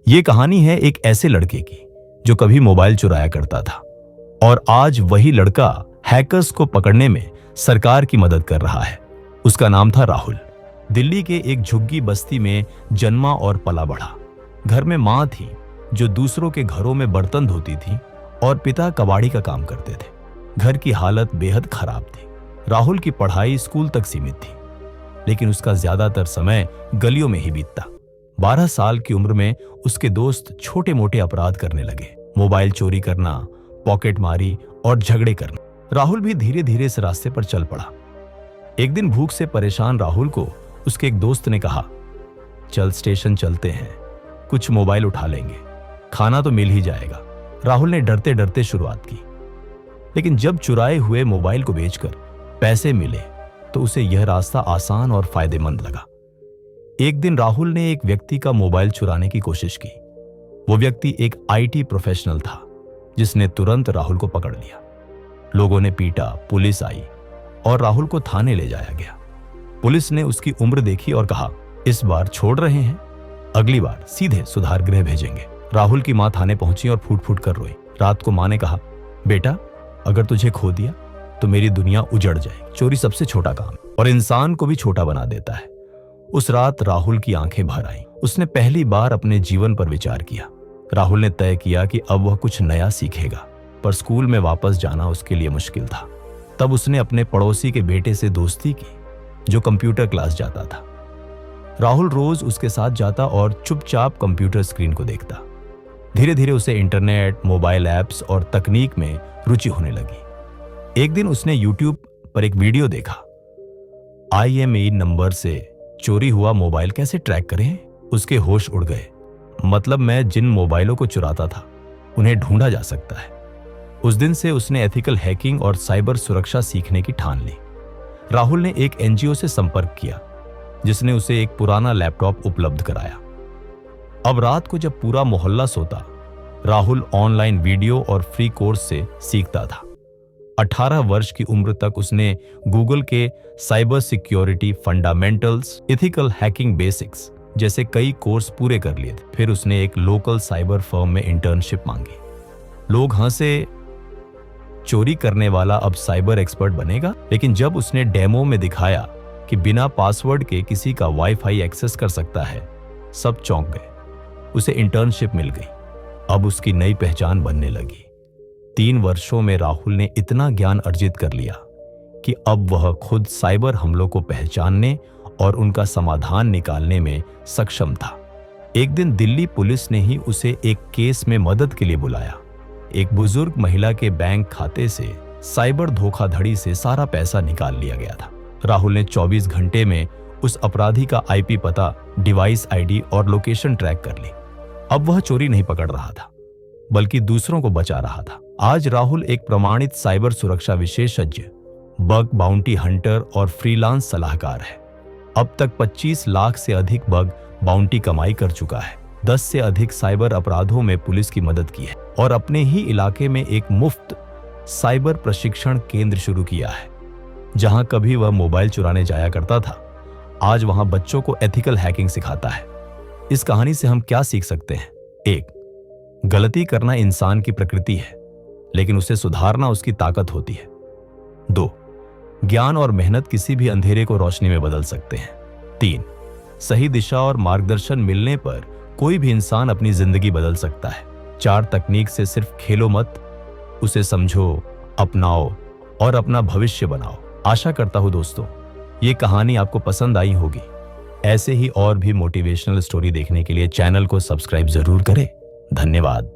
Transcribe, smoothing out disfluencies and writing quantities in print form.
ये कहानी है एक ऐसे लड़के की जो कभी मोबाइल चुराया करता था और आज वही लड़का हैकर्स को पकड़ने में सरकार की मदद कर रहा है। उसका नाम था राहुल। दिल्ली के एक झुग्गी बस्ती में जन्मा और पला बढ़ा। घर में माँ थी जो दूसरों के घरों में बर्तन धोती थी और पिता कबाड़ी का काम करते थे। घर की हालत बेहद खराब थी। राहुल की पढ़ाई स्कूल तक सीमित थी, लेकिन उसका ज्यादातर समय गलियों में ही बीतता। 12 साल की उम्र में उसके दोस्त छोटे मोटे अपराध करने लगे, मोबाइल चोरी करना, पॉकेट मारी और झगड़े करना। राहुल भी धीरे धीरे इस रास्ते पर चल पड़ा। एक दिन भूख से परेशान राहुल को उसके एक दोस्त ने कहा, चल स्टेशन चलते हैं, कुछ मोबाइल उठा लेंगे, खाना तो मिल ही जाएगा। राहुल ने डरते डरते शुरुआत की, लेकिन जब चुराए हुए मोबाइल को बेचकर पैसे मिले तो उसे यह रास्ता आसान और फायदेमंद लगा। एक दिन राहुल ने एक व्यक्ति का मोबाइल चुराने की कोशिश की। वो व्यक्ति एक आईटी प्रोफेशनल था जिसने तुरंत राहुल को पकड़ लिया। लोगों ने पीटा, पुलिस आई और राहुल को थाने ले जाया गया। पुलिस ने उसकी उम्र देखी और कहा, इस बार छोड़ रहे हैं, अगली बार सीधे सुधार गृह भेजेंगे। राहुल की मां थाने पहुंची और फूट फूट कर रोई। रात को मां ने कहा, बेटा अगर तुझे खो दिया तो मेरी दुनिया उजड़ जाएगी। चोरी सबसे छोटा काम है और इंसान को भी छोटा बना देता है। उस रात राहुल की आंखें भर आईं। उसने पहली बार अपने जीवन पर विचार किया। राहुल ने तय किया कि अब वह कुछ नया सीखेगा, पर स्कूल में वापस जाना उसके लिए मुश्किल था। तब उसने अपने पड़ोसी के बेटे से दोस्ती की जो कंप्यूटर क्लास जाता था। राहुल रोज उसके साथ जाता और चुपचाप कंप्यूटर स्क्रीन को देखता। धीरे धीरे उसे इंटरनेट, मोबाइल ऐप्स और तकनीक में रुचि होने लगी। एक दिन उसने यूट्यूब पर एक वीडियो देखा, IMEI नंबर से चोरी हुआ मोबाइल कैसे ट्रैक करें। उसके होश उड़ गए। मतलब मैं जिन मोबाइलों को चुराता था उन्हें ढूंढा जा सकता है। उस दिन से उसने एथिकल हैकिंग और साइबर सुरक्षा सीखने की ठान ली। राहुल ने एक NGO से संपर्क किया जिसने उसे एक पुराना लैपटॉप उपलब्ध कराया। अब रात को जब पूरा मोहल्ला सोता, राहुल ऑनलाइन वीडियो और फ्री कोर्स से सीखता था। 18 वर्ष की उम्र तक उसने गूगल के cyber security fundamentals, ethical hacking basics जैसे कई कोर्स पूरे कर लिए थे। फिर उसने एक लोकल साइबर फर्म में इंटर्नशिप मांगी। लोग हंसे, चोरी करने वाला अब साइबर एक्सपर्ट बनेगा। लेकिन जब उसने डेमो में दिखाया कि बिना पासवर्ड के किसी का वाईफाई एक्सेस कर सकता है, सब चौंक गए। उसे इंटर्नशिप मिल गई। अब उसकी नई पहचान बनने लगी। 3 वर्षों में राहुल ने इतना ज्ञान अर्जित कर लिया कि अब वह खुद साइबर हमलों को पहचानने और उनका समाधान निकालने में सक्षम था। एक दिन दिल्ली पुलिस ने ही उसे एक केस में मदद के लिए बुलाया। एक बुजुर्ग महिला के बैंक खाते से साइबर धोखाधड़ी से सारा पैसा निकाल लिया गया था। राहुल ने 24 घंटे में उस अपराधी का IP पता, डिवाइस ID और लोकेशन ट्रैक कर ली। अब वह चोरी नहीं पकड़ रहा था, बल्कि दूसरों को बचा रहा था। आज राहुल एक प्रमाणित साइबर सुरक्षा विशेषज्ञ, बग बाउंटी हंटर और फ्रीलांस सलाहकार है। अब तक 25 लाख से अधिक बग बाउंटी कमाई कर चुका है, 10 से अधिक साइबर अपराधों में पुलिस की मदद की है और अपने ही इलाके में एक मुफ्त साइबर प्रशिक्षण केंद्र शुरू किया है। जहां कभी वह मोबाइल चुराने जाया करता था, आज वहां बच्चों को एथिकल हैकिंग सिखाता है। इस कहानी से हम क्या सीख सकते हैं? 1. गलती करना इंसान की प्रकृति है, लेकिन उसे सुधारना उसकी ताकत होती है। 2. ज्ञान और मेहनत किसी भी अंधेरे को रोशनी में बदल सकते हैं। 3. सही दिशा और मार्गदर्शन मिलने पर कोई भी इंसान अपनी जिंदगी बदल सकता है। 4. तकनीक से सिर्फ खेलो मत, उसे समझो, अपनाओ और अपना भविष्य बनाओ। आशा करता हूं दोस्तों ये कहानी आपको पसंद आई होगी। ऐसे ही और भी मोटिवेशनल स्टोरी देखने के लिए चैनल को सब्सक्राइब जरूर करें। धन्यवाद।